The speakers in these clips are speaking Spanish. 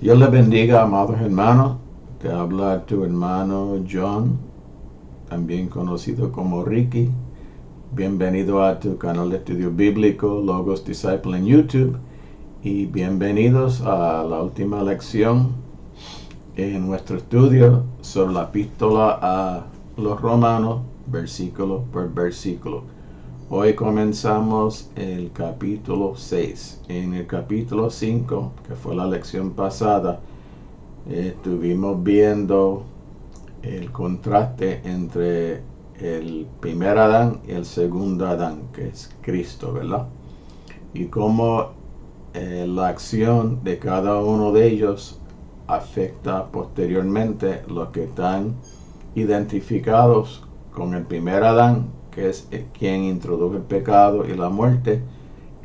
Dios les bendiga, amados hermanos. Te habla tu hermano John, también conocido como Ricky. Bienvenido a tu canal de estudio bíblico Logos Disciple en YouTube. Y bienvenidos a la última lección en nuestro estudio sobre la epístola a los Romanos, versículo por versículo. Hoy comenzamos el capítulo 6. En el capítulo 5, que fue la lección pasada, estuvimos viendo el contraste entre el primer Adán y el segundo Adán, que es Cristo, ¿verdad? Y cómo la acción de cada uno de ellos afecta posteriormente los que están identificados con el primer Adán, que es quien introdujo el pecado y la muerte,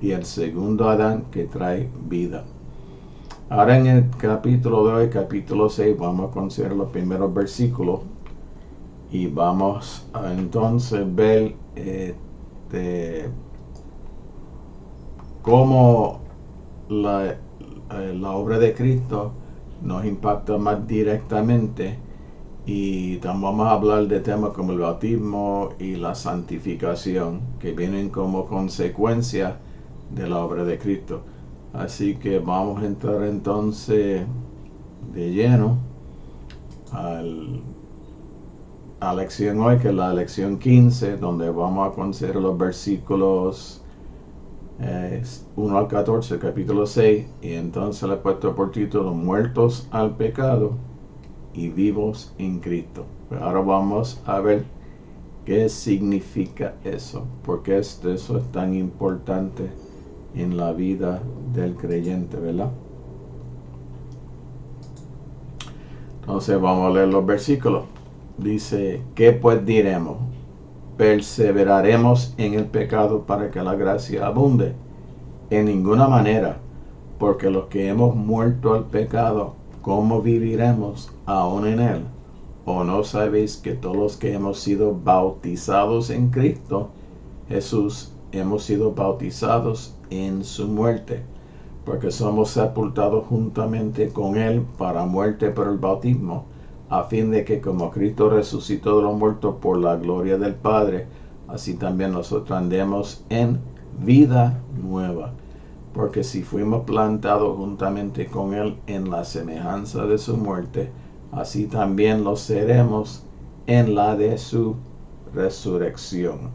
y el segundo Adán, que trae vida. Ahora en el capítulo de hoy, capítulo 6, vamos a considerar los primeros versículos y vamos a entonces ver cómo la obra de Cristo nos impacta más directamente, y vamos a hablar de temas como el bautismo y la santificación, que vienen como consecuencia de la obra de Cristo. Así que vamos a entrar entonces de lleno a la lección hoy, que es la lección 15, donde vamos a considerar los versículos 1 al 14, capítulo 6, y entonces le he puesto por título Muertos al pecado y vivos en Cristo. Pero ahora vamos a ver qué significa eso, porque eso es tan importante en la vida del creyente, ¿verdad? Entonces vamos a leer los versículos. Dice, ¿qué pues diremos? ¿Perseveraremos en el pecado para que la gracia abunde? En ninguna manera, porque los que hemos muerto al pecado, ¿cómo viviremos aún en él? ¿O no sabéis que todos los que hemos sido bautizados en Cristo Jesús hemos sido bautizados en su muerte? Porque somos sepultados juntamente con él para muerte por el bautismo, a fin de que como Cristo resucitó de los muertos por la gloria del Padre, así también nosotros andemos en vida nueva. Porque si fuimos plantados juntamente con él en la semejanza de su muerte, así también lo seremos en la de su resurrección.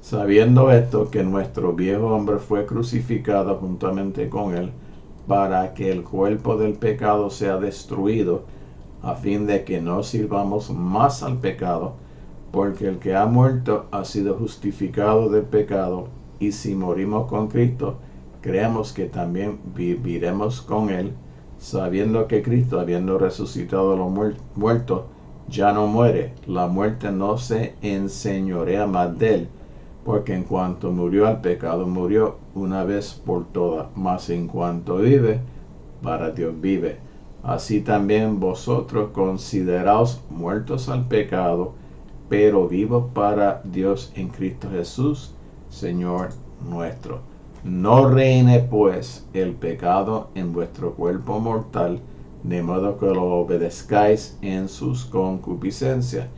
Sabiendo esto, que nuestro viejo hombre fue crucificado juntamente con él, para que el cuerpo del pecado sea destruido, a fin de que no sirvamos más al pecado, porque el que ha muerto ha sido justificado del pecado, y si morimos con Cristo, creemos que también viviremos con él, sabiendo que Cristo, habiendo resucitado de los muertos, ya no muere. La muerte no se enseñorea más de él, porque en cuanto murió al pecado, murió una vez por todas, mas en cuanto vive, para Dios vive. Así también vosotros consideraos muertos al pecado, pero vivos para Dios en Cristo Jesús, Señor nuestro. No reine pues el pecado en vuestro cuerpo mortal, de modo que lo obedezcáis en sus concupiscencias,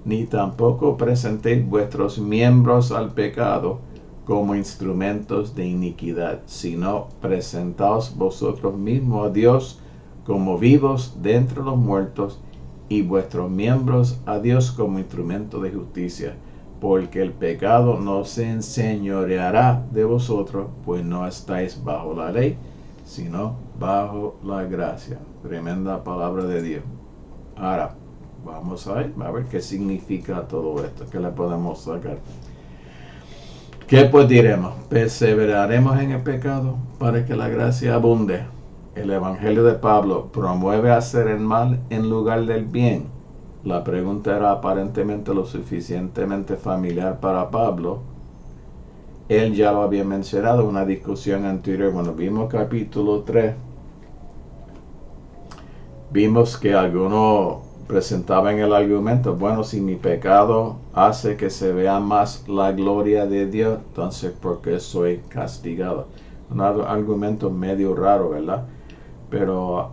ni tampoco presentéis vuestros miembros al pecado como instrumentos de iniquidad, sino presentaos vosotros mismos a Dios como vivos de entre los muertos, y vuestros miembros a Dios como instrumento de justicia. Porque el pecado no se enseñoreará de vosotros, pues no estáis bajo la ley, sino bajo la gracia. Tremenda palabra de Dios. Ahora, vamos a ver qué significa todo esto, qué le podemos sacar. ¿Qué pues diremos? ¿Perseveraremos en el pecado para que la gracia abunde? El Evangelio de Pablo promueve hacer el mal en lugar del bien. La pregunta era aparentemente lo suficientemente familiar para Pablo. Él ya lo había mencionado en una discusión anterior. Bueno, vimos capítulo 3. Vimos que algunos presentaban el argumento, bueno, si mi pecado hace que se vea más la gloria de Dios, entonces ¿por qué soy castigado? Un argumento medio raro, ¿verdad? Pero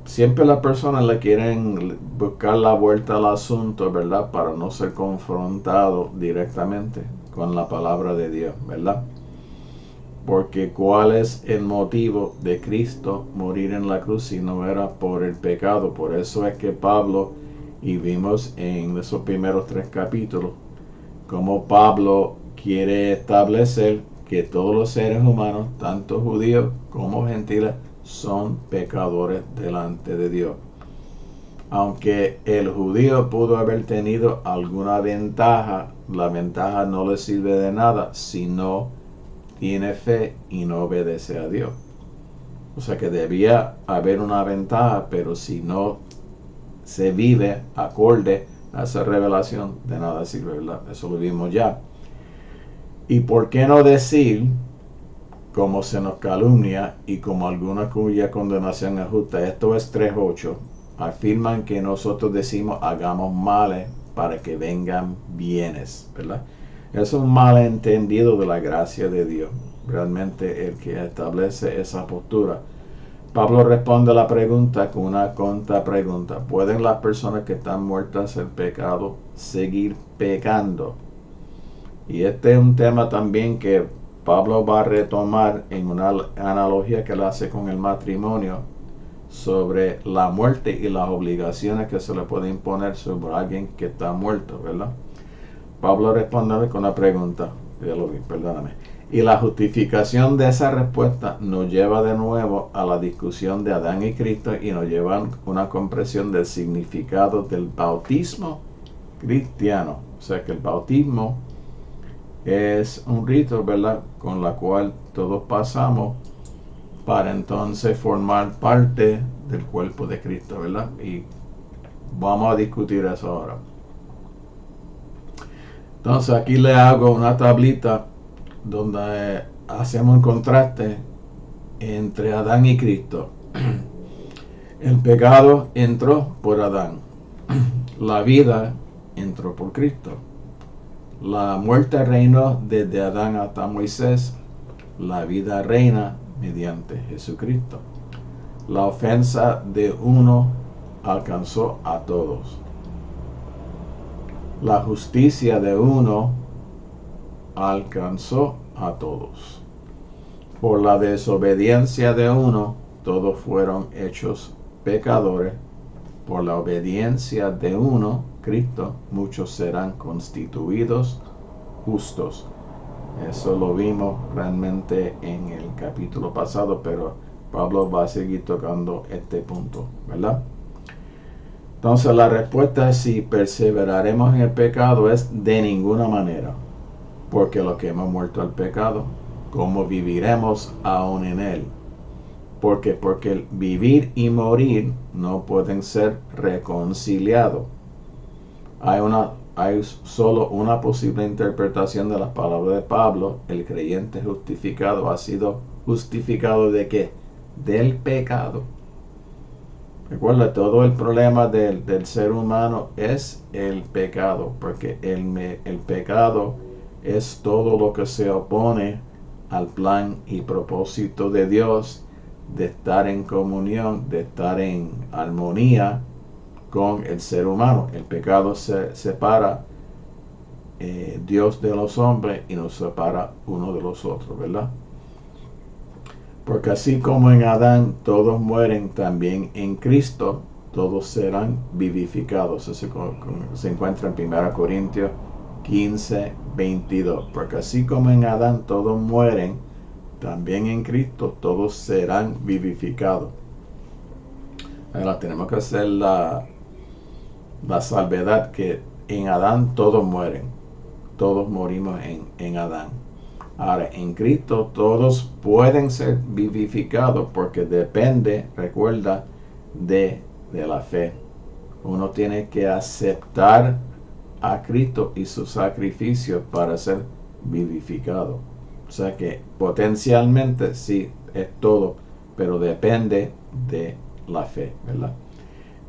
siempre las personas le quieren buscar la vuelta al asunto, ¿verdad? Para no ser confrontado directamente con la palabra de Dios, ¿verdad? Porque ¿cuál es el motivo de Cristo morir en la cruz si no era por el pecado? Por eso es que Pablo, y vimos en esos primeros 3 capítulos, como Pablo quiere establecer que todos los seres humanos, tanto judíos como gentiles, son pecadores delante de Dios. Aunque el judío pudo haber tenido alguna ventaja, la ventaja no le sirve de nada si no tiene fe y no obedece a Dios. O sea que debía haber una ventaja, pero si no se vive acorde a esa revelación, de nada sirve, ¿verdad? Eso lo vimos ya. ¿Y por qué no decir, como se nos calumnia y como alguna cuya condenación es justa? Esto es 3:8. Afirman que nosotros decimos hagamos males para que vengan bienes, ¿verdad? Es un malentendido de la gracia de Dios. Realmente el que establece esa postura. Pablo responde a la pregunta con una contrapregunta. ¿Pueden las personas que están muertas en pecado seguir pecando? Y este es un tema también que Pablo va a retomar en una analogía que él hace con el matrimonio sobre la muerte y las obligaciones que se le puede imponer sobre alguien que está muerto, ¿verdad? Pablo responde con una pregunta, perdóname. Y la justificación de esa respuesta nos lleva de nuevo a la discusión de Adán y Cristo y nos lleva a una comprensión del significado del bautismo cristiano. O sea que el bautismo es un rito, ¿verdad?, con la cual todos pasamos para entonces formar parte del cuerpo de Cristo, ¿verdad? Y vamos a discutir eso ahora. Entonces aquí le hago una tablita donde hacemos un contraste entre Adán y Cristo. El pecado entró por Adán. La vida entró por Cristo. La muerte reinó desde Adán hasta Moisés. La vida reina mediante Jesucristo. La ofensa de uno alcanzó a todos. La justicia de uno alcanzó a todos. Por la desobediencia de uno, todos fueron hechos pecadores. Por la obediencia de uno, Cristo, muchos serán constituidos justos. Eso lo vimos realmente en el capítulo pasado, pero Pablo va a seguir tocando este punto, ¿verdad? Entonces la respuesta es si perseveraremos en el pecado es de ninguna manera, porque los que hemos muerto al pecado, ¿cómo viviremos aún en él? Porque el vivir y morir no pueden ser reconciliados. Hay solo una posible interpretación de las palabras de Pablo. El creyente justificado ha sido justificado ¿de qué? Del pecado. Recuerda, todo el problema del ser humano es el pecado, porque el pecado es todo lo que se opone al plan y propósito de Dios de estar en comunión, de estar en armonía con el ser humano. El pecado se separa Dios de los hombres y nos separa uno de los otros, ¿verdad? Porque así como en Adán todos mueren, también en Cristo todos serán vivificados. Eso se encuentra en 1 Corintios 15:22. Porque así como en Adán todos mueren, también en Cristo todos serán vivificados. Ahora tenemos que hacer la salvedad que en Adán todos mueren. Todos morimos en Adán. Ahora, en Cristo todos pueden ser vivificados porque depende, recuerda, de la fe. Uno tiene que aceptar a Cristo y su sacrificio para ser vivificado. O sea que potencialmente sí es todo, pero depende de la fe, ¿verdad?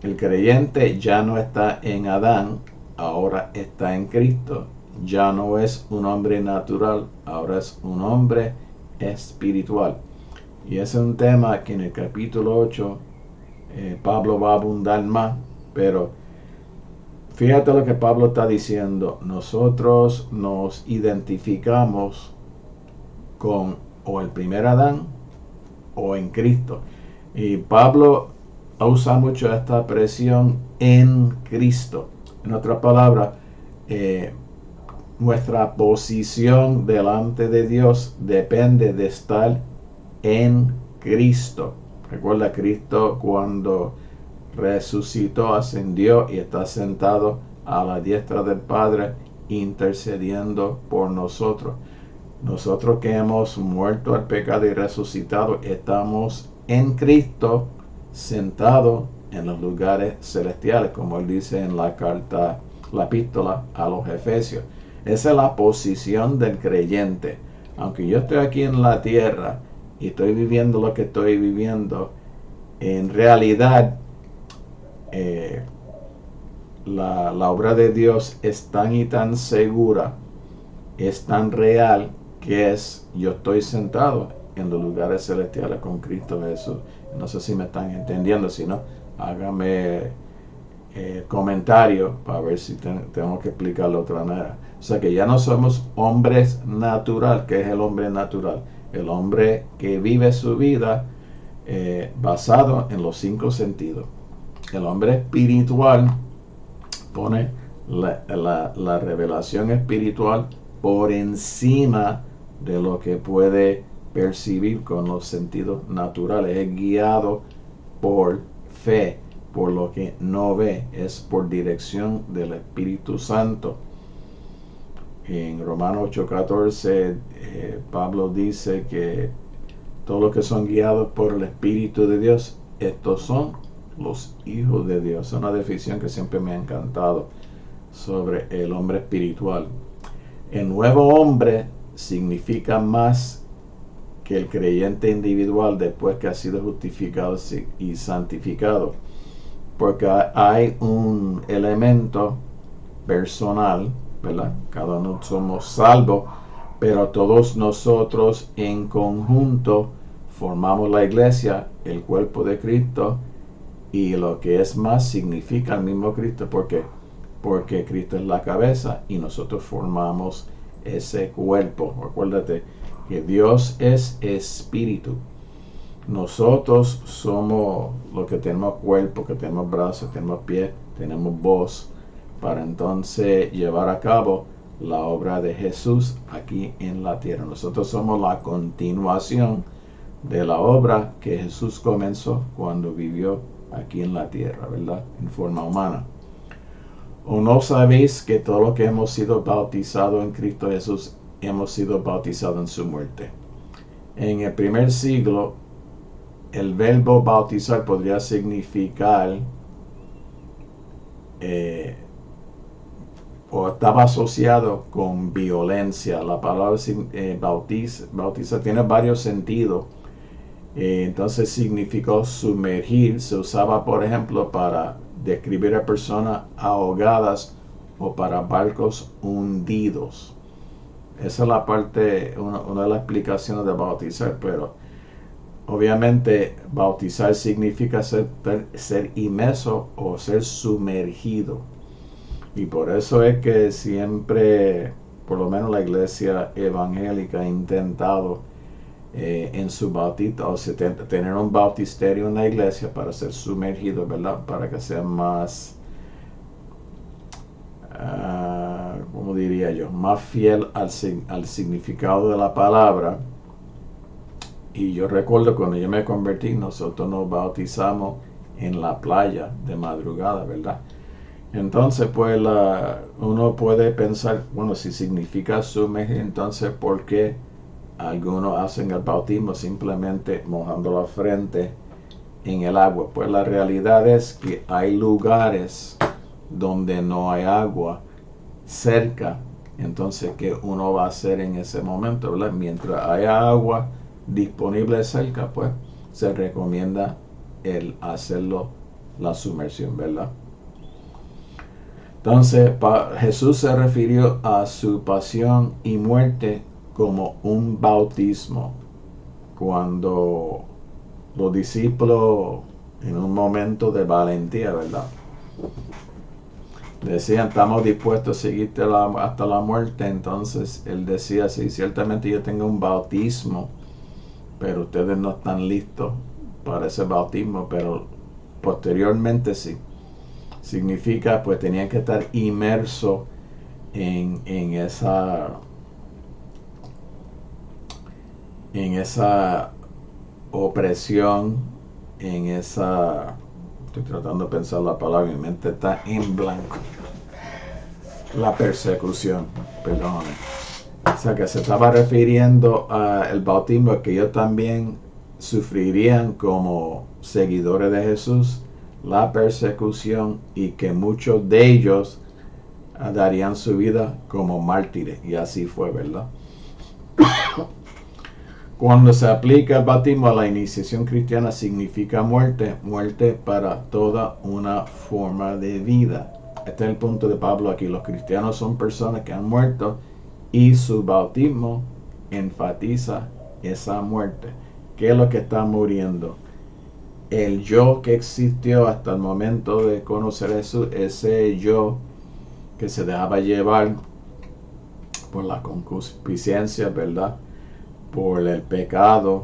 El creyente ya no está en Adán, ahora está en Cristo. Ya no es un hombre natural, ahora es un hombre espiritual. Y ese es un tema que en el capítulo 8 Pablo va a abundar más, pero fíjate lo que Pablo está diciendo. Nosotros nos identificamos con o el primer Adán o en Cristo. Y Pablo usa mucho esta expresión en Cristo. En otras palabras, nuestra posición delante de Dios depende de estar en Cristo. Recuerda, Cristo cuando resucitó, ascendió y está sentado a la diestra del Padre, intercediendo por nosotros. Nosotros que hemos muerto al pecado y resucitado, estamos en Cristo, sentados en los lugares celestiales, como él dice en la carta, la epístola a los Efesios. Esa es la posición del creyente. Aunque yo estoy aquí en la tierra y estoy viviendo lo que estoy viviendo, en realidad la obra de Dios es tan y tan segura, es tan real, que es, yo estoy sentado en los lugares celestiales con Cristo Jesús. No sé si me están entendiendo, si no, hágame comentario para ver si tengo que explicarlo de otra manera. O sea que ya no somos hombres natural. ¿Qué es el hombre natural? El hombre que vive su vida basado en los 5 sentidos. El hombre espiritual pone la revelación espiritual por encima de lo que puede percibir con los sentidos naturales. Es guiado por fe, por lo que no ve, es por dirección del Espíritu Santo. En Romanos 8:14 Pablo dice que todos los que son guiados por el Espíritu de Dios, estos son los hijos de Dios. Es una definición que siempre me ha encantado sobre el hombre espiritual. El nuevo hombre significa más que el creyente individual después que ha sido justificado y santificado, porque hay un elemento personal, ¿verdad? Cada uno somos salvos, pero todos nosotros en conjunto formamos la iglesia, el cuerpo de Cristo, y lo que es más significa el mismo Cristo. ¿Por qué? Porque Cristo es la cabeza y nosotros formamos ese cuerpo. Acuérdate que Dios es espíritu. Nosotros somos los que tenemos cuerpo, que tenemos brazos, tenemos pies, tenemos voz, para entonces llevar a cabo la obra de Jesús aquí en la tierra. Nosotros somos la continuación de la obra que Jesús comenzó cuando vivió aquí en la tierra, ¿verdad? En forma humana. ¿O no sabéis que todos los que hemos sido bautizados en Cristo Jesús hemos sido bautizados en su muerte? En el primer siglo, el verbo bautizar podría significar o estaba asociado con violencia. La palabra bautizar tiene varios sentidos. Entonces significó sumergir. Se usaba, por ejemplo, para describir a personas ahogadas o para barcos hundidos. Esa es la parte, una de las explicaciones de bautizar, pero obviamente bautizar significa ser inmerso o ser sumergido. Y por eso es que siempre, por lo menos la iglesia evangélica, ha intentado en su bautizo, o sea, tener un bautisterio en la iglesia para ser sumergido, ¿verdad? Para que sea más, ¿cómo diría yo? Más fiel al significado de la palabra. Y yo recuerdo cuando yo me convertí, nosotros nos bautizamos en la playa de madrugada, ¿verdad? Entonces, pues uno puede pensar, bueno, si significa sumergir, entonces, ¿por qué algunos hacen el bautismo simplemente mojando la frente en el agua? Pues la realidad es que hay lugares donde no hay agua cerca. Entonces, ¿qué uno va a hacer en ese momento, ¿verdad? Mientras haya agua disponible cerca, pues se recomienda el hacerlo, la sumersión, ¿verdad? Entonces, Jesús se refirió a su pasión y muerte como un bautismo. cuando los discípulos, en un momento de valentía, ¿verdad?, decían, estamos dispuestos a seguirte hasta la muerte. Entonces él decía, sí, ciertamente yo tengo un bautismo, pero ustedes no están listos para ese bautismo, pero posteriormente sí. Significa, pues tenían que estar inmersos en esa opresión, en esa, estoy tratando de pensar la palabra, mi mente está en blanco, la persecución, perdóname. O sea, que se estaba refiriendo al bautismo que ellos también sufrirían como seguidores de Jesús, la persecución, y que muchos de ellos darían su vida como mártires, y así fue, ¿verdad? Cuando se aplica el bautismo a la iniciación cristiana, significa muerte, muerte para toda una forma de vida. Este es el punto de Pablo aquí. Los cristianos son personas que han muerto y su bautismo enfatiza esa muerte. ¿Qué es lo que está muriendo? El yo que existió hasta el momento de conocer a Jesús, ese yo que se dejaba llevar por la concupiscencia, ¿verdad?, por el pecado,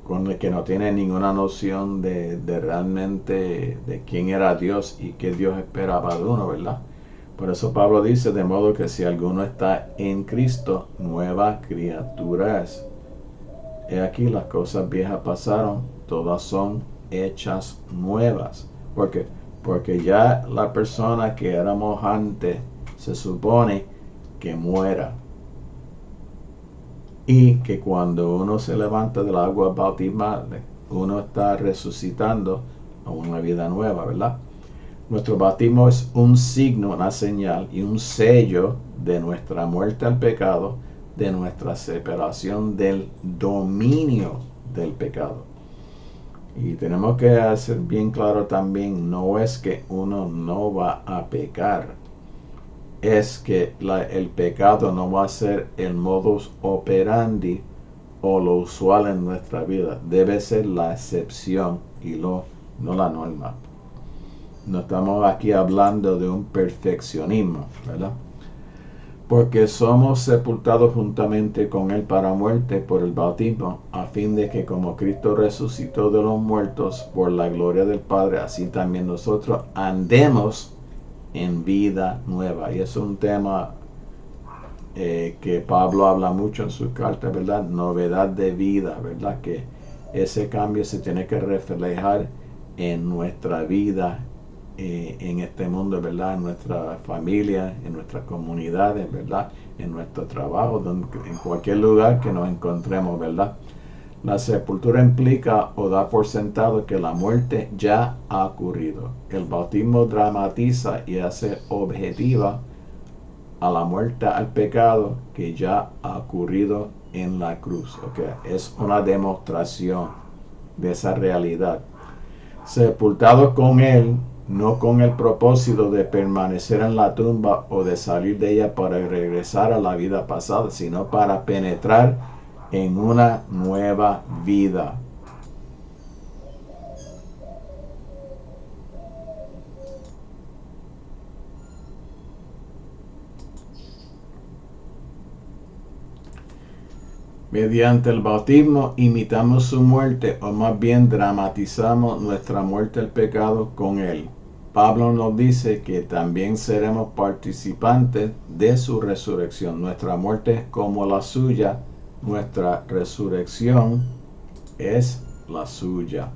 con el que no tiene ninguna noción de realmente de quién era Dios y qué Dios esperaba de uno, ¿verdad? Por eso Pablo dice, de modo que si alguno está en Cristo, nueva criatura es. He aquí, las cosas viejas pasaron, todas son hechas nuevas. ¿Por qué? Porque ya la persona que éramos antes se supone que muera. Y que cuando uno se levanta del agua bautismal, uno está resucitando a una vida nueva, ¿verdad? Nuestro bautismo es un signo, una señal y un sello de nuestra muerte al pecado, de nuestra separación del dominio del pecado. Y tenemos que hacer bien claro también, no es que uno no va a pecar, es que el pecado no va a ser el modus operandi o lo usual en nuestra vida. Debe ser la excepción y no la norma. No estamos aquí hablando de un perfeccionismo, ¿verdad? Porque somos sepultados juntamente con Él para muerte por el bautismo, a fin de que como Cristo resucitó de los muertos por la gloria del Padre, así también nosotros andemos en vida nueva. Y es un tema que Pablo habla mucho en sus cartas, ¿verdad? Novedad de vida, ¿verdad? Que ese cambio se tiene que reflejar en nuestra vida, en este mundo, ¿verdad? En nuestra familia, en nuestras comunidades, ¿verdad? En nuestro trabajo, en cualquier lugar que nos encontremos, ¿verdad? La sepultura implica o da por sentado que la muerte ya ha ocurrido. El bautismo dramatiza y hace objetiva a la muerte al pecado que ya ha ocurrido en la cruz. Okay. Es una demostración de esa realidad. Sepultados con Él, no con el propósito de permanecer en la tumba o de salir de ella para regresar a la vida pasada, sino para penetrar en una nueva vida. Mediante el bautismo imitamos su muerte, o más bien dramatizamos nuestra muerte al pecado con Él. Pablo nos dice que también seremos participantes de su resurrección. Nuestra muerte es como la suya, nuestra resurrección es la suya.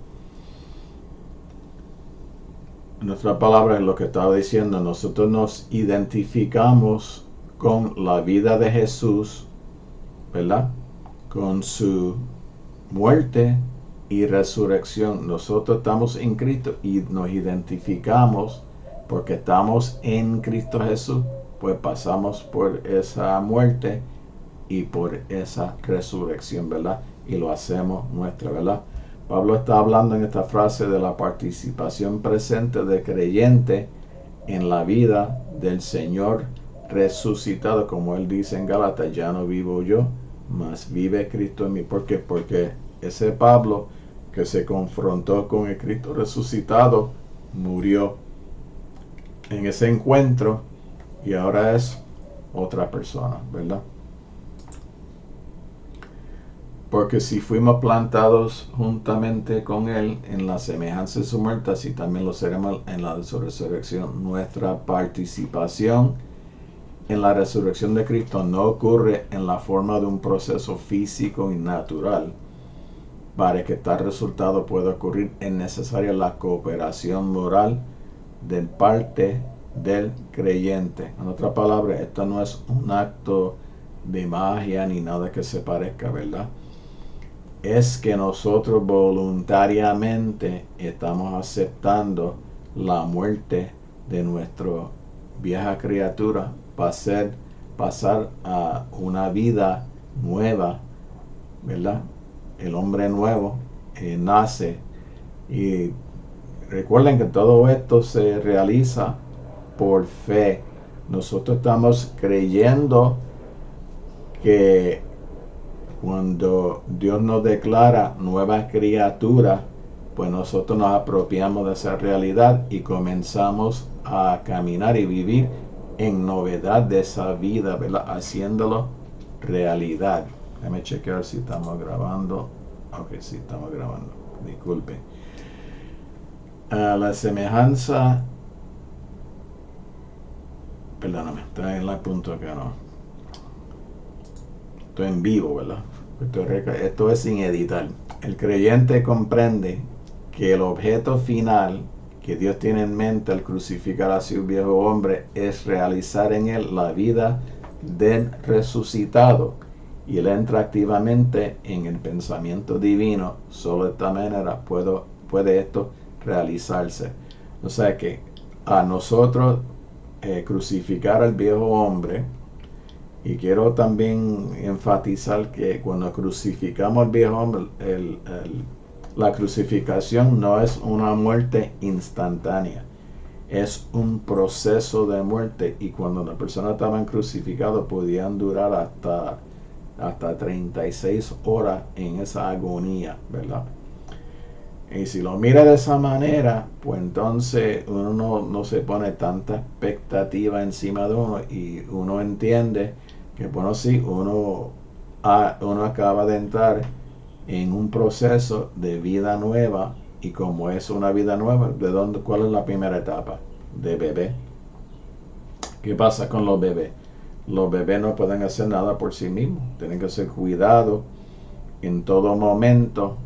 Nuestra palabra es lo que estaba diciendo. Nosotros nos identificamos con la vida de Jesús, ¿verdad? Con su muerte y resurrección. Nosotros estamos en Cristo y nos identificamos porque estamos en Cristo Jesús, pues pasamos por esa muerte y por esa resurrección, ¿verdad? Y lo hacemos nuestra, ¿verdad? Pablo está hablando en esta frase de la participación presente de creyente en la vida del Señor resucitado, como él dice en Gálatas, ya no vivo yo, mas vive Cristo en mí. ¿Por qué? Porque ese Pablo que se confrontó con el Cristo resucitado murió en ese encuentro y ahora es otra persona, ¿verdad? Porque si fuimos plantados juntamente con Él en la semejanza de su muerte, así también lo seremos en la resurrección. Nuestra participación en la resurrección de Cristo no ocurre en la forma de un proceso físico y natural. Para que tal resultado pueda ocurrir es necesaria la cooperación moral de parte del creyente. En otras palabras, esto no es un acto de magia ni nada que se parezca, ¿verdad? Es que nosotros voluntariamente estamos aceptando la muerte de nuestra vieja criatura para pasar a una vida nueva, ¿verdad? El hombre nuevo nace, y recuerden que todo esto se realiza por fe. Nosotros estamos creyendo que cuando Dios nos declara nueva criatura, pues nosotros nos apropiamos de esa realidad y comenzamos a caminar y vivir en novedad de esa vida, ¿verdad? Haciéndolo realidad. Déjame chequear si estamos grabando. Ok, sí, estamos grabando. Disculpe. La semejanza. Perdóname, está en la punto que no. Estoy en vivo, ¿verdad? Esto es sin editar. El creyente comprende que el objeto final que Dios tiene en mente al crucificar a su viejo hombre es realizar en él la vida del resucitado, y él entra activamente en el pensamiento divino. Solo de esta manera puede esto realizarse. O sea que a nosotros crucificar al viejo hombre, y quiero también enfatizar que cuando crucificamos al viejo hombre, la crucificación no es una muerte instantánea, es un proceso de muerte. Y cuando la persona estaba crucificada podían durar hasta 36 horas en esa agonía, ¿verdad? Y si lo mira de esa manera, pues entonces uno no se pone tanta expectativa encima de uno, y uno entiende que, bueno, sí, uno acaba de entrar en un proceso de vida nueva. Y como es una vida nueva, ¿cuál es la primera etapa? De bebé. ¿Qué pasa con los bebés? Los bebés no pueden hacer nada por sí mismos, tienen que ser cuidados en todo momento,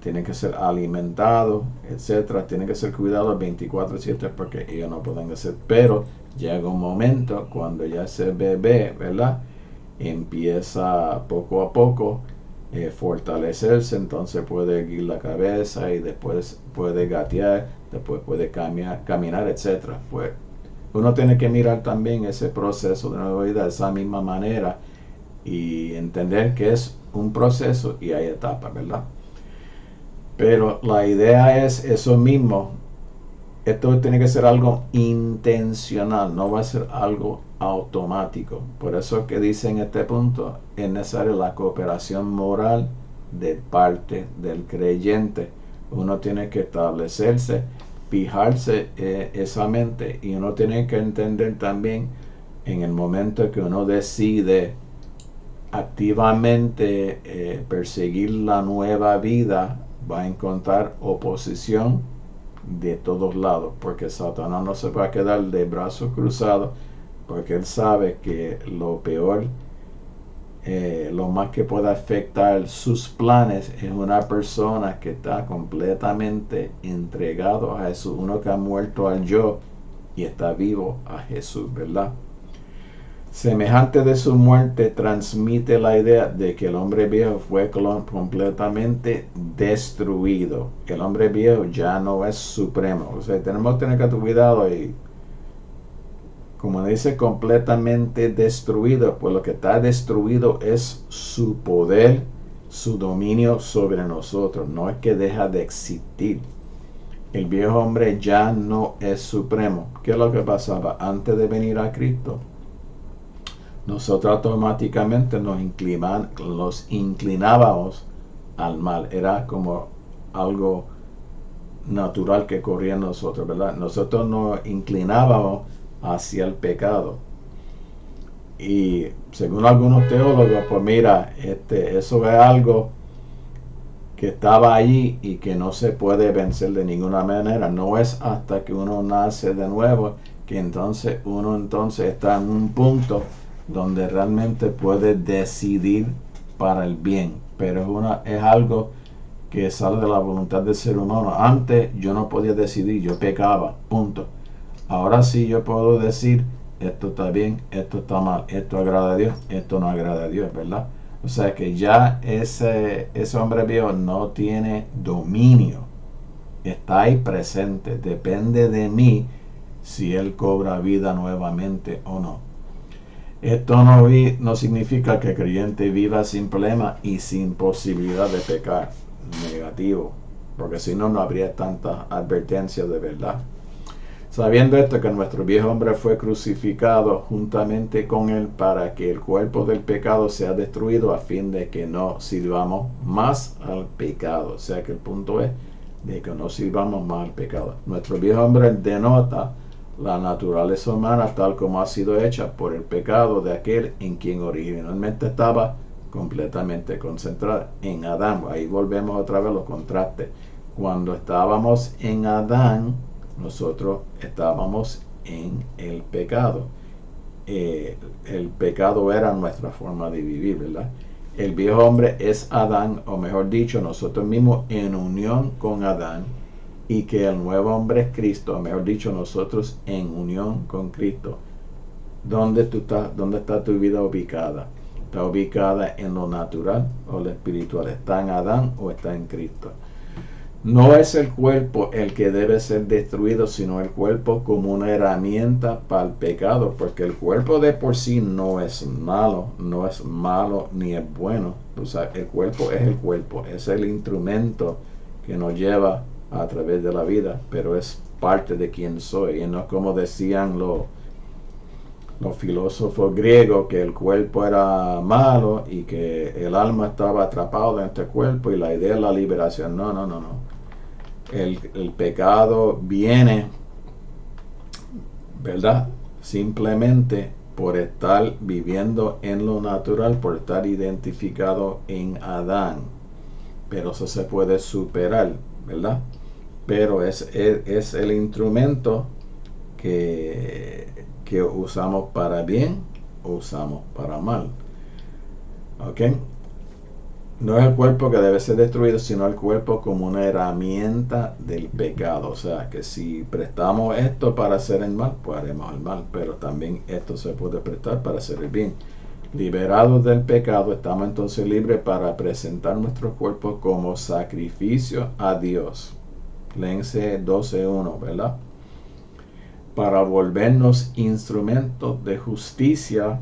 tienen que ser alimentados, etcétera, tienen que ser cuidados 24/7 porque ellos no pueden hacer. Pero llega un momento cuando ya ese bebé, ¿verdad?, empieza poco a poco fortalecerse, entonces puede erguir la cabeza y después puede gatear, después puede caminar, etcétera. Pues uno tiene que mirar también ese proceso de nueva vida de esa misma manera y entender que es un proceso y hay etapas, ¿verdad? Pero la idea es eso mismo. Esto tiene que ser algo intencional, no va a ser algo automático. Por eso es que dice en este punto, es necesaria la cooperación moral de parte del creyente. Uno tiene que establecerse, fijarse esa mente, y uno tiene que entender también en el momento que uno decide activamente perseguir la nueva vida, va a encontrar oposición de todos lados, porque Satanás no se va a quedar de brazos cruzados, porque él sabe que lo peor, lo más que puede afectar sus planes es una persona que está completamente entregado a Jesús, uno que ha muerto al yo y está vivo a Jesús, ¿verdad? Semejante de su muerte transmite la idea de que el hombre viejo fue completamente destruido. El hombre viejo ya no es supremo. O sea, tenemos que tener cuidado, y como dice completamente destruido, pues lo que está destruido es su poder, su dominio sobre nosotros. No es que deja de existir. El viejo hombre ya no es supremo. ¿Qué es lo que pasaba antes de venir a Cristo? nosotros automáticamente nos inclinábamos al mal. Era como algo natural que corría en nosotros, ¿verdad? Nosotros nos inclinábamos hacia el pecado. Y según algunos teólogos, pues mira, eso es algo que estaba ahí y que no se puede vencer de ninguna manera. No es hasta que uno nace de nuevo que uno está en un punto donde realmente puede decidir para el bien. Pero es algo que sale de la voluntad del ser humano. Antes yo no podía decidir, yo pecaba, punto. Ahora sí yo puedo decir, esto está bien, esto está mal, esto agrada a Dios, esto no agrada a Dios, ¿verdad? O sea que ya ese hombre viejo no tiene dominio, está ahí presente, depende de mí si él cobra vida nuevamente o no. Esto no significa que el creyente viva sin problema y sin posibilidad de pecar, negativo, porque si no, no habría tanta advertencia de verdad. Sabiendo esto, que nuestro viejo hombre fue crucificado juntamente con él para que el cuerpo del pecado sea destruido a fin de que no sirvamos más al pecado. O sea que el punto es de que no sirvamos más al pecado. Nuestro viejo hombre denota la naturaleza humana tal como ha sido hecha por el pecado de aquel en quien originalmente estaba completamente concentrada, en Adán. Ahí volvemos otra vez a los contrastes. Cuando estábamos en Adán, nosotros estábamos en el pecado. El pecado era nuestra forma de vivir, ¿verdad? El viejo hombre es Adán, o mejor dicho, nosotros mismos en unión con Adán, y que el nuevo hombre es Cristo, o mejor dicho, nosotros en unión con Cristo. ¿Dónde está tu vida ubicada? ¿Está ubicada en lo natural o lo espiritual? ¿Está en Adán o está en Cristo? No es el cuerpo el que debe ser destruido, sino el cuerpo como una herramienta para el pecado, porque el cuerpo de por sí no es malo ni es bueno. O sea, el cuerpo, es el instrumento que nos lleva a través de la vida, pero es parte de quien soy, y no como decían los filósofos griegos, que el cuerpo era malo y que el alma estaba atrapada en este cuerpo y la idea es la liberación. No. El pecado viene, ¿verdad? Simplemente por estar viviendo en lo natural, por estar identificado en Adán. Pero eso se puede superar, ¿verdad? Pero es el instrumento que usamos para bien o usamos para mal. ¿Ok? No es el cuerpo que debe ser destruido, sino el cuerpo como una herramienta del pecado. O sea, que si prestamos esto para hacer el mal, pues haremos el mal. Pero también esto se puede prestar para hacer el bien. Liberados del pecado, estamos entonces libres para presentar nuestro cuerpo como sacrificio a Dios. Léense 12:1, ¿verdad? Para volvernos instrumentos de justicia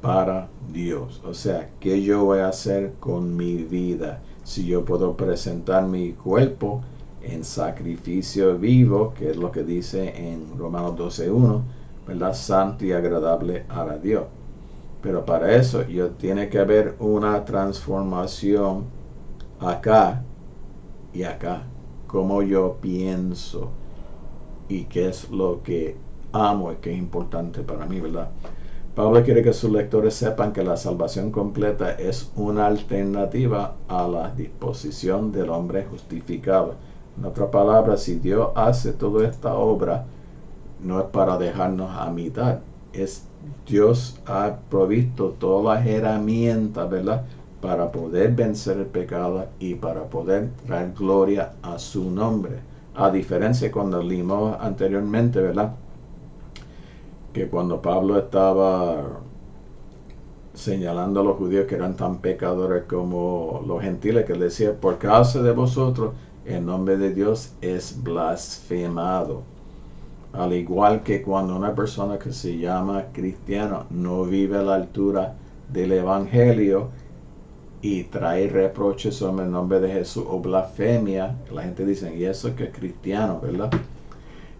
para Dios. O sea, ¿qué yo voy a hacer con mi vida? Si yo puedo presentar mi cuerpo en sacrificio vivo, que es lo que dice en Romanos 12:1, ¿verdad? Santo y agradable a Dios. Pero para eso tiene que haber una transformación acá y acá. Cómo yo pienso y qué es lo que amo y qué es importante para mí, ¿verdad? Pablo quiere que sus lectores sepan que la salvación completa es una alternativa a la disposición del hombre justificado. En otras palabras, si Dios hace toda esta obra, no es para dejarnos a mitad. Dios ha provisto todas las herramientas, ¿verdad?, para poder vencer el pecado y para poder traer gloria a su nombre. A diferencia cuando leímos anteriormente, ¿verdad?, que cuando Pablo estaba señalando a los judíos que eran tan pecadores como los gentiles, que le decía, por causa de vosotros, el nombre de Dios es blasfemado. Al igual que cuando una persona que se llama cristiano no vive a la altura del evangelio y trae reproches sobre el nombre de Jesús o blasfemia, la gente dice, y eso que es cristiano, ¿verdad?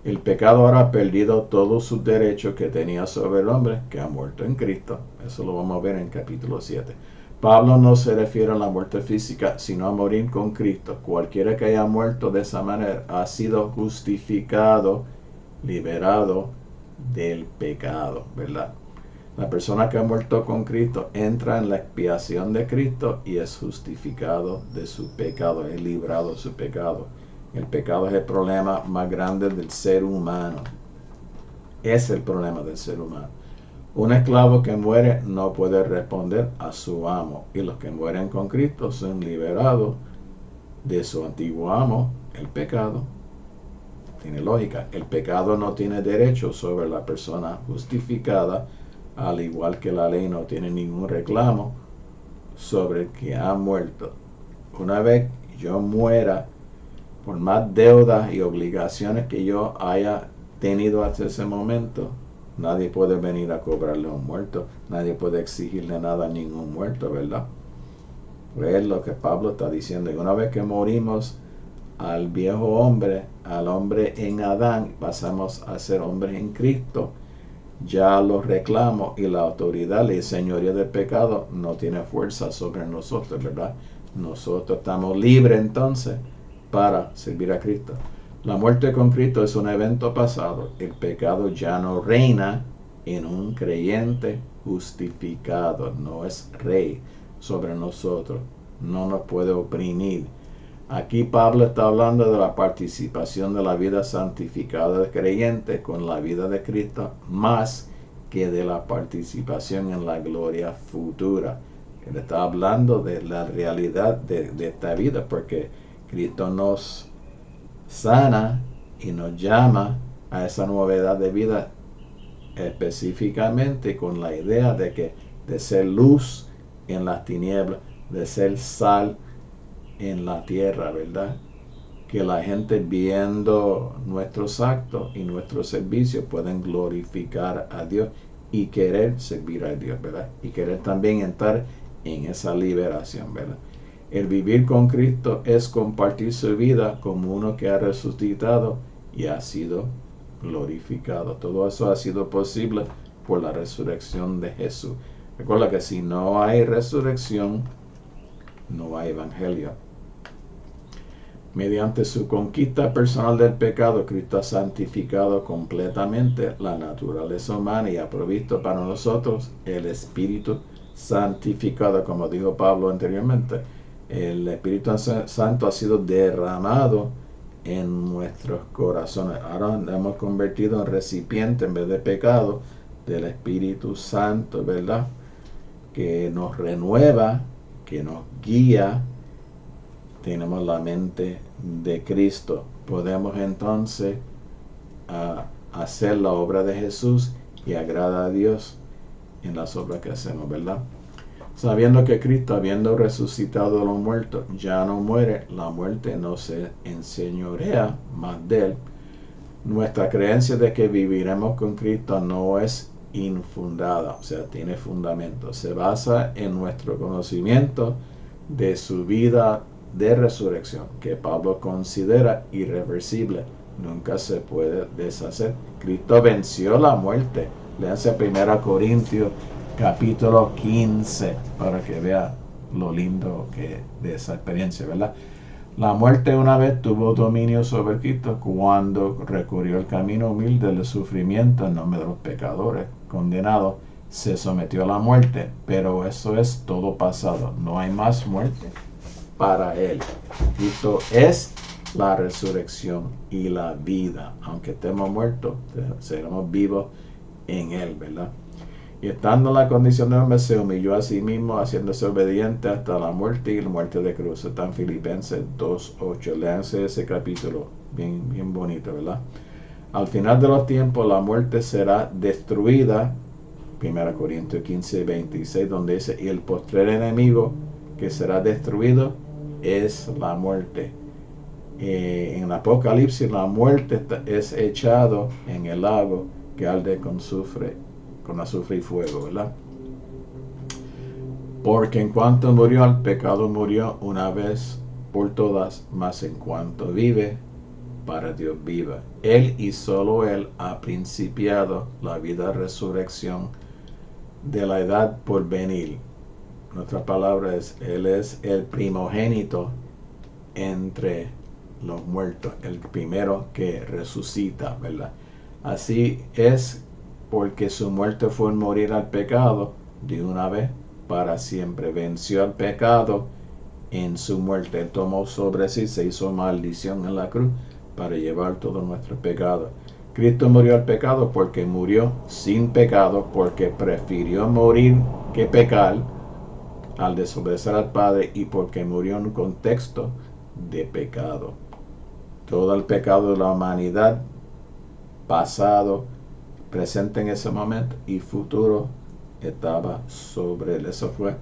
El pecado ahora ha perdido todos sus derechos que tenía sobre el hombre que ha muerto en Cristo. Eso lo vamos a ver en capítulo 7. Pablo no se refiere a la muerte física, sino a morir con Cristo. Cualquiera que haya muerto de esa manera ha sido justificado, liberado del pecado, ¿verdad? La persona que ha muerto con Cristo entra en la expiación de Cristo y es justificado de su pecado, es librado de su pecado. El pecado es el problema más grande del ser humano. Es el problema del ser humano. Un esclavo que muere no puede responder a su amo, y los que mueren con Cristo son liberados de su antiguo amo, el pecado. Tiene lógica. El pecado no tiene derecho sobre la persona justificada, al igual que la ley no tiene ningún reclamo sobre el que ha muerto. Una vez yo muera, por más deudas y obligaciones que yo haya tenido hasta ese momento, nadie puede venir a cobrarle a un muerto, nadie puede exigirle nada a ningún muerto, ¿verdad? Es lo que Pablo está diciendo. Y una vez que morimos al viejo hombre, al hombre en Adán, pasamos a ser hombres en Cristo. Ya los reclamos y la autoridad y señoría del pecado no tiene fuerza sobre nosotros, ¿verdad? Nosotros estamos libres entonces para servir a Cristo. La muerte con Cristo es un evento pasado. El pecado ya no reina en un creyente justificado. No es rey sobre nosotros. No nos puede oprimir. Aquí Pablo está hablando de la participación de la vida santificada del creyente con la vida de Cristo, más que de la participación en la gloria futura. Él está hablando de la realidad de esta vida, porque Cristo nos sana y nos llama a esa novedad de vida, específicamente con la idea de ser luz en las tinieblas, de ser sal en la tierra, ¿verdad? Que la gente viendo nuestros actos y nuestros servicios pueden glorificar a Dios y querer servir a Dios, ¿verdad? Y querer también entrar en esa liberación, ¿verdad? El vivir con Cristo es compartir su vida como uno que ha resucitado y ha sido glorificado. Todo eso ha sido posible por la resurrección de Jesús. Recuerda que si no hay resurrección, no hay evangelio. Mediante su conquista personal del pecado, Cristo ha santificado completamente la naturaleza humana y ha provisto para nosotros el Espíritu santificado, como dijo Pablo anteriormente. El Espíritu Santo ha sido derramado en nuestros corazones. Ahora nos hemos convertido en recipiente en vez de pecado del Espíritu Santo, ¿verdad? Que nos renueva, que nos guía. Tenemos la mente de Cristo. Podemos entonces hacer la obra de Jesús y agradar a Dios en las obras que hacemos, ¿verdad? Sabiendo que Cristo, habiendo resucitado a los muertos, ya no muere, la muerte no se enseñorea más de él. Nuestra creencia de que viviremos con Cristo no es infundada, o sea, tiene fundamento. Se basa en nuestro conocimiento de su vida de resurrección, que Pablo considera irreversible, nunca se puede deshacer. Cristo venció la muerte. Léanse 1 Corintios capítulo 15 para que vea lo lindo que de esa experiencia, ¿verdad? La muerte una vez tuvo dominio sobre Cristo cuando recorrió el camino humilde del sufrimiento en nombre de los pecadores condenados. Se sometió a la muerte, pero eso es todo pasado. No hay más muerte para él. Cristo es la resurrección y la vida. Aunque estemos muertos, seremos vivos en él, ¿verdad? Y estando en la condición de hombre, se humilló a sí mismo, haciéndose obediente hasta la muerte y la muerte de cruz. Está en Filipenses 2:8. Léanse ese capítulo, bien bonito, ¿verdad? Al final de los tiempos, la muerte será destruida. 1 Corintios 15:26, donde dice: y el postrer enemigo que será destruido es la muerte. En el Apocalipsis, la muerte es echado en el lago que arde con azufre y fuego, ¿verdad? Porque en cuanto murió el pecado, murió una vez por todas, mas en cuanto vive para Dios vive. Él y solo Él ha principiado la vida resurrección de la edad por venir. En otras palabras, Él es el primogénito entre los muertos, el primero que resucita, ¿verdad? Así es porque su muerte fue morir al pecado de una vez para siempre. Venció al pecado en su muerte. Él tomó sobre sí, se hizo maldición en la cruz para llevar todos nuestros pecados. Cristo murió al pecado porque murió sin pecado, porque prefirió morir que pecar al desobedecer al Padre y porque murió en un contexto de pecado. Todo el pecado de la humanidad, pasado, presente en ese momento y futuro, estaba sobre él. Eso fue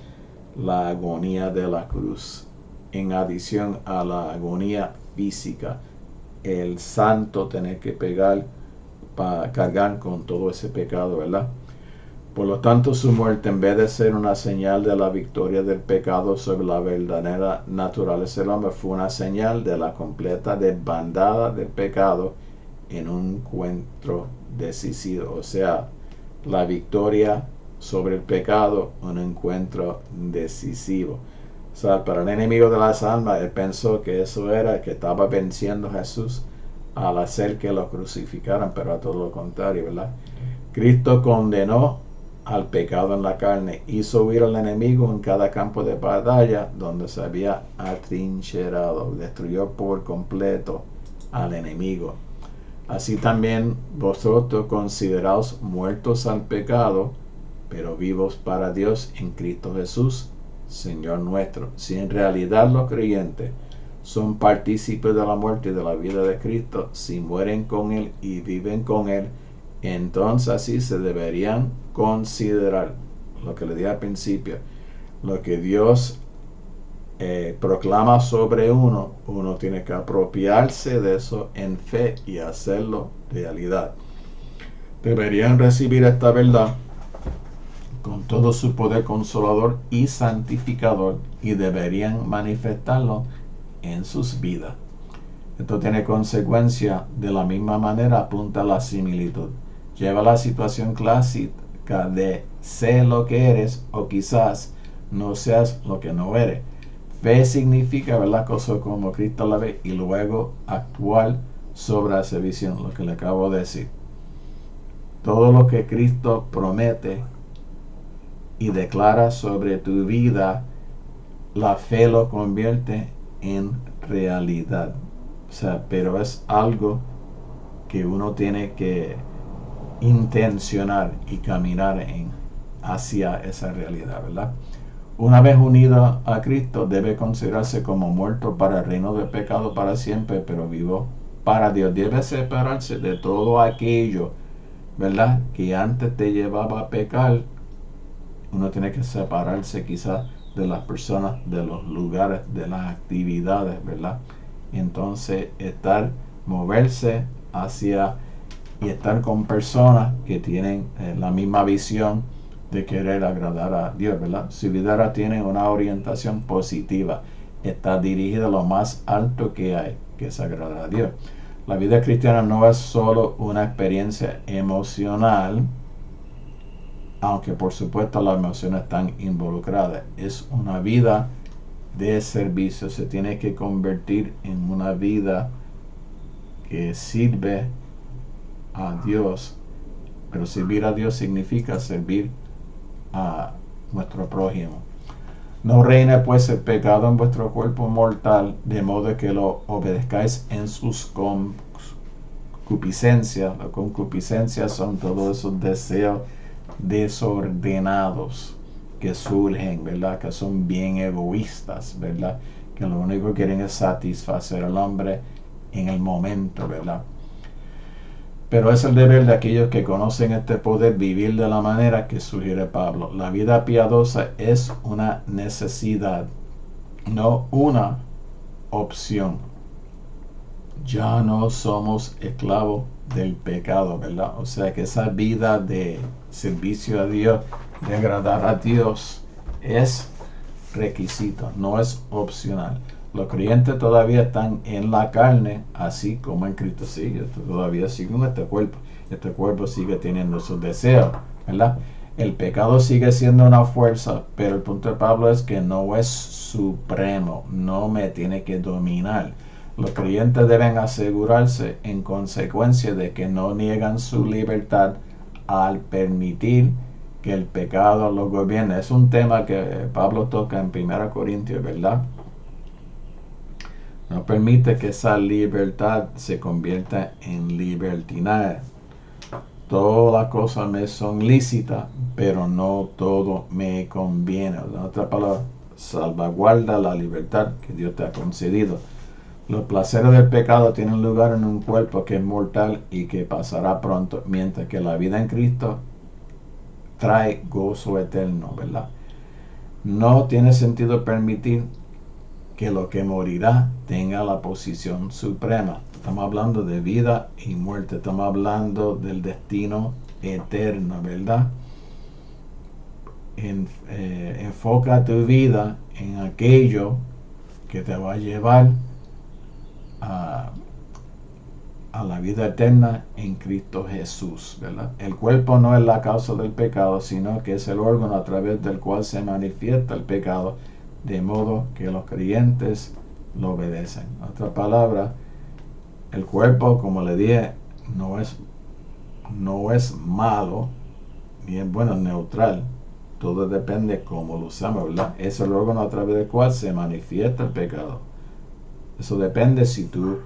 la agonía de la cruz. En adición a la agonía física, el santo tener que para cargar con todo ese pecado, ¿verdad? Por lo tanto, su muerte, en vez de ser una señal de la victoria del pecado sobre la verdadera naturaleza del hombre, fue una señal de la completa desbandada del pecado en un encuentro decisivo. O sea, la victoria sobre el pecado, un encuentro decisivo. O sea, para el enemigo de las almas, él pensó que eso era que estaba venciendo a Jesús al hacer que lo crucificaran, pero a todo lo contrario, ¿verdad? Cristo condenó al pecado en la carne, hizo huir al enemigo en cada campo de batalla donde se había atrincherado, destruyó por completo al enemigo. Así también vosotros consideraos muertos al pecado, pero vivos para Dios en Cristo Jesús, Señor nuestro. Si en realidad los creyentes son partícipes de la muerte y de la vida de Cristo, si mueren con Él y viven con Él, entonces así se deberían considerar lo que le dije al principio, lo que Dios proclama sobre uno tiene que apropiarse de eso en fe y hacerlo realidad. Deberían recibir esta verdad con todo su poder consolador y santificador y deberían manifestarlo en sus vidas. Esto tiene consecuencia de la misma manera, apunta a la similitud. Lleva la situación clásica de sé lo que eres o quizás no seas lo que no eres. Fe significa ver las cosas como Cristo la ve y luego actuar sobre esa visión, lo que le acabo de decir. Todo lo que Cristo promete y declara sobre tu vida, la fe lo convierte en realidad. O sea, pero es algo que uno tiene que intencionar y caminar hacia esa realidad, ¿verdad? Una vez unido a Cristo, debe considerarse como muerto para el reino del pecado para siempre, pero vivo para Dios. Debe separarse de todo aquello, ¿verdad?, que antes te llevaba a pecar. Uno tiene que separarse quizás de las personas, de los lugares, de las actividades, ¿verdad? Entonces, moverse hacia y estar con personas que tienen la misma visión de querer agradar a Dios, ¿verdad? Su vida ahora tiene una orientación positiva, está dirigida a lo más alto que hay, que es agradar a Dios. La vida cristiana no es solo una experiencia emocional, aunque por supuesto las emociones están involucradas, es una vida de servicio, se tiene que convertir en una vida que sirve a Dios, pero servir a Dios significa servir a nuestro prójimo. No reine pues el pecado en vuestro cuerpo mortal, de modo que lo obedezcáis en sus concupiscencias. Las concupiscencias son todos esos deseos desordenados que surgen, ¿verdad?, que son bien egoístas, ¿verdad?, que lo único que quieren es satisfacer al hombre en el momento, ¿verdad? Pero es el deber de aquellos que conocen este poder vivir de la manera que sugiere Pablo. La vida piadosa es una necesidad, no una opción. Ya no somos esclavos del pecado, ¿verdad? O sea que esa vida de servicio a Dios, de agradar a Dios, es requisito, no es opcional. Los creyentes todavía están en la carne, así como en Cristo. Sí, todavía siguen este cuerpo. Este cuerpo sigue teniendo sus deseos, ¿verdad? El pecado sigue siendo una fuerza, pero el punto de Pablo es que no es supremo, no me tiene que dominar. Los creyentes deben asegurarse en consecuencia de que no niegan su libertad al permitir que el pecado los gobierne. Es un tema que Pablo toca en 1 Corintios, ¿verdad? No permite que esa libertad se convierta en libertinaje. Todas las cosas me son lícitas, pero no todo me conviene. En otras palabras, salvaguarda la libertad que Dios te ha concedido. Los placeres del pecado tienen lugar en un cuerpo que es mortal y que pasará pronto, mientras que la vida en Cristo trae gozo eterno, ¿verdad? No tiene sentido permitir que lo que morirá tenga la posición suprema. Estamos hablando de vida y muerte, estamos hablando del destino eterno, ¿verdad? Enfoca tu vida en aquello que te va a llevar a la vida eterna en Cristo Jesús, ¿verdad? El cuerpo no es la causa del pecado, sino que es el órgano a través del cual se manifiesta el pecado, de modo que los creyentes lo obedecen. En otras palabras, el cuerpo, como le dije, no es malo, ni es bueno, neutral. Todo depende de cómo lo usamos, ¿verdad? Es el órgano a través del cual se manifiesta el pecado. Eso depende si tú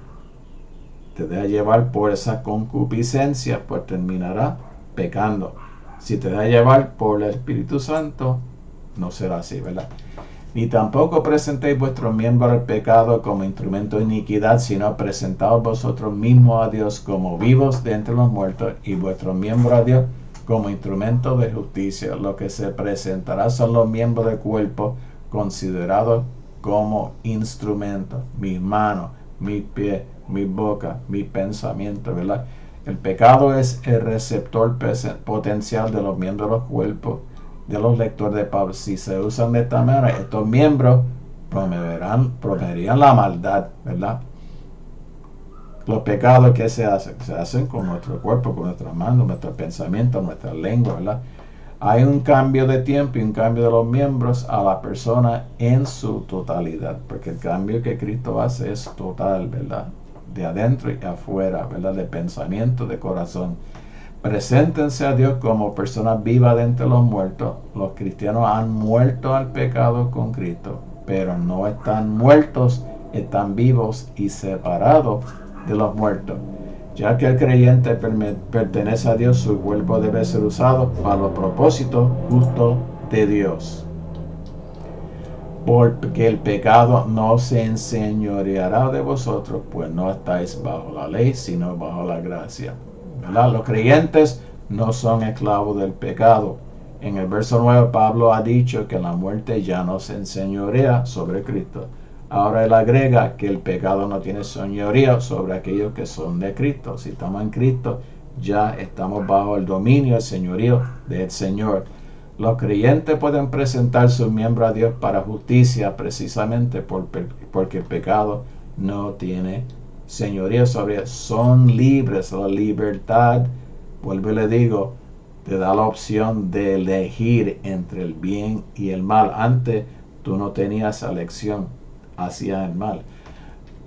te dejas llevar por esa concupiscencia, pues terminará pecando. Si te dejas llevar por el Espíritu Santo, no será así, ¿verdad? Ni tampoco presentéis vuestros miembros al pecado como instrumento de iniquidad, sino presentaos vosotros mismos a Dios como vivos de entre los muertos, y vuestros miembros a Dios como instrumento de justicia. Lo que se presentará son los miembros del cuerpo considerados como instrumentos: mis manos, mis pies, mi boca, mi pensamiento, ¿verdad? El pecado es el receptor potencial de los miembros de los cuerpos de los lectores de Pablo. Si se usan de esta manera, estos miembros promoverían la maldad, ¿verdad? Los pecados que se hacen con nuestro cuerpo, con nuestras manos, nuestros pensamientos, nuestra lengua, ¿verdad? Hay un cambio de tiempo y un cambio de los miembros a la persona en su totalidad, porque el cambio que Cristo hace es total, ¿verdad? De adentro y afuera, ¿verdad? De pensamiento, de corazón. Preséntense a Dios como personas vivas de entre los muertos. Los cristianos han muerto al pecado con Cristo, pero no están muertos, están vivos y separados de los muertos. Ya que el creyente pertenece a Dios, su cuerpo debe ser usado para los propósitos justos de Dios. Porque el pecado no se enseñoreará de vosotros, pues no estáis bajo la ley, sino bajo la gracia, ¿verdad? Los creyentes no son esclavos del pecado. En el verso 9 Pablo ha dicho que la muerte ya no se enseñorea sobre Cristo. Ahora él agrega que el pecado no tiene señorío sobre aquellos que son de Cristo. Si estamos en Cristo, ya estamos bajo el dominio, el señorío del Señor. Los creyentes pueden presentar sus miembros a Dios para justicia, precisamente porque el pecado no tiene señorío sobre ellos. Son libres. La libertad, vuelvo y le digo, te da la opción de elegir entre el bien y el mal. Antes tú no tenías elección hacia el mal.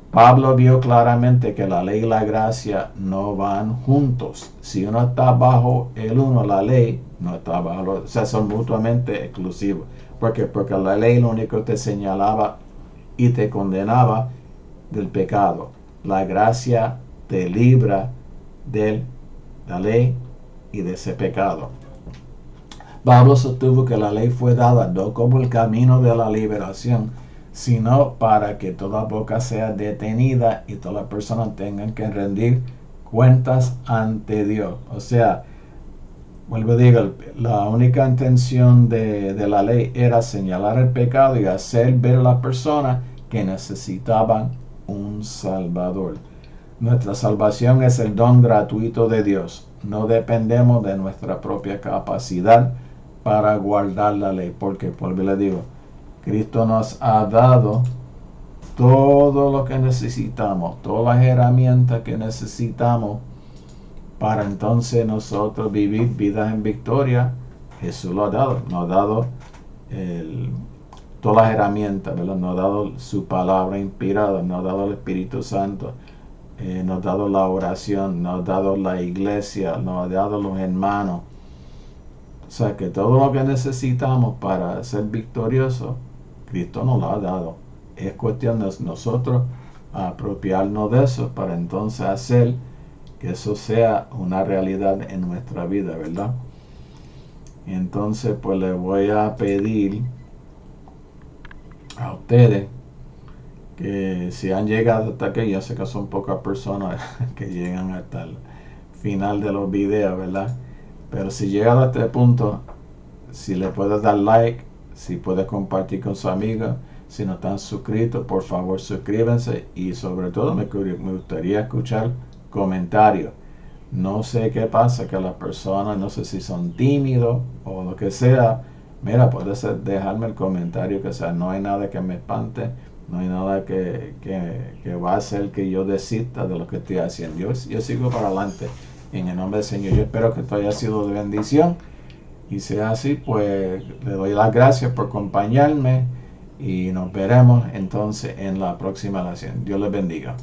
Pablo vio claramente que la ley y la gracia no van juntos. Si uno está bajo el uno, la ley no está bajo el otro. O sea, son mutuamente exclusivos. ¿Por qué? Porque la ley lo único que te señalaba y te condenaba del pecado. La gracia te libra de la ley y de ese pecado. Pablo sostuvo que la ley fue dada no como el camino de la liberación, sino para que toda boca sea detenida y todas las personas tengan que rendir cuentas ante Dios. O sea, vuelvo a decir, la única intención de la ley era señalar el pecado y hacer ver a las personas que necesitaban un Salvador. Nuestra salvación es el don gratuito de Dios. No dependemos de nuestra propia capacidad para guardar la ley, porque, por le digo, Cristo nos ha dado todo lo que necesitamos, todas las herramientas que necesitamos para entonces nosotros vivir vidas en victoria. Jesús lo ha dado, nos ha dado todas las herramientas, ¿verdad? Nos ha dado su palabra inspirada, nos ha dado el Espíritu Santo, nos ha dado la oración, nos ha dado la iglesia, nos ha dado los hermanos. O sea que todo lo que necesitamos para ser victoriosos, Cristo nos lo ha dado. Es cuestión de nosotros apropiarnos de eso para entonces hacer que eso sea una realidad en nuestra vida, ¿verdad? Entonces pues les voy a pedir a ustedes que si han llegado hasta aquí, yo sé que son pocas personas que llegan hasta el final de los videos, ¿verdad? Pero si llegan a este punto, si le puedes dar like, si puedes compartir con sus amigos, si no están suscritos, por favor suscríbanse, y sobre todo me gustaría escuchar comentarios. No sé qué pasa, que las personas, no sé si son tímidos o lo que sea. Mira, puedes dejarme el comentario, que sea, no hay nada que me espante, no hay nada que va a hacer que yo desista de lo que estoy haciendo. Yo sigo para adelante en el nombre del Señor. Yo espero que esto haya sido de bendición, y sea así, pues le doy las gracias por acompañarme y nos veremos entonces en la próxima lección. Dios les bendiga.